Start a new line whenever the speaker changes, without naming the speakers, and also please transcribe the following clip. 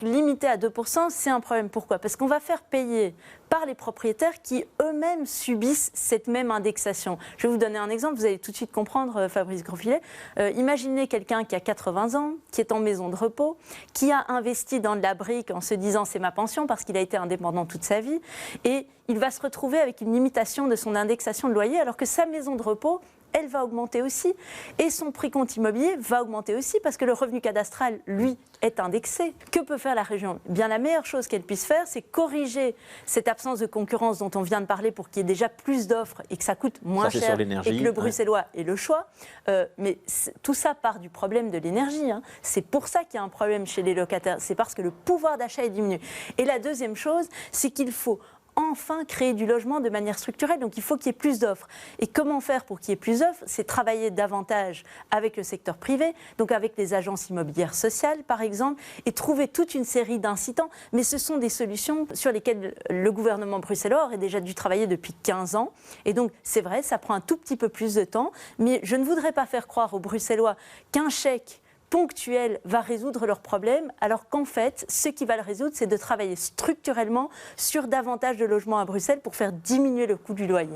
Limité à 2%, c'est un problème. Pourquoi? Parce qu'on va faire payer par les propriétaires qui eux-mêmes subissent cette même indexation. Je vais vous donner un exemple, vous allez tout de suite comprendre, Fabrice Grosfilet. Imaginez quelqu'un qui a 80 ans, qui est en maison de repos, qui a investi dans de la brique en se disant c'est ma pension parce qu'il a été indépendant toute sa vie, et il va se retrouver avec une limitation de son indexation de loyer alors que sa maison de repos, elle va augmenter aussi. Et son prix compte immobilier va augmenter aussi parce que le revenu cadastral, lui, est indexé. Que peut faire la région? Bien, la meilleure chose qu'elle puisse faire, c'est corriger cette absence de concurrence dont on vient de parler pour qu'il y ait déjà plus d'offres et que ça coûte moins cher et que le bruxellois ait le choix. Mais tout ça part du problème de l'énergie. C'est pour ça qu'il y a un problème chez les locataires. C'est parce que le pouvoir d'achat est diminué. Et la deuxième chose, c'est qu'il faut enfin créer du logement de manière structurelle. Donc il faut qu'il y ait plus d'offres. Et comment faire pour qu'il y ait plus d'offres? C'est travailler davantage avec le secteur privé, donc avec les agences immobilières sociales par exemple, et trouver toute une série d'incitants. Mais ce sont des solutions sur lesquelles le gouvernement bruxellois aurait déjà dû travailler depuis 15 ans. Et donc c'est vrai, ça prend un tout petit peu plus de temps, mais je ne voudrais pas faire croire aux Bruxellois qu'un chèque ponctuel va résoudre leurs problèmes, alors qu'en fait, ce qui va le résoudre, c'est de travailler structurellement sur davantage de logements à Bruxelles pour faire diminuer le coût du loyer.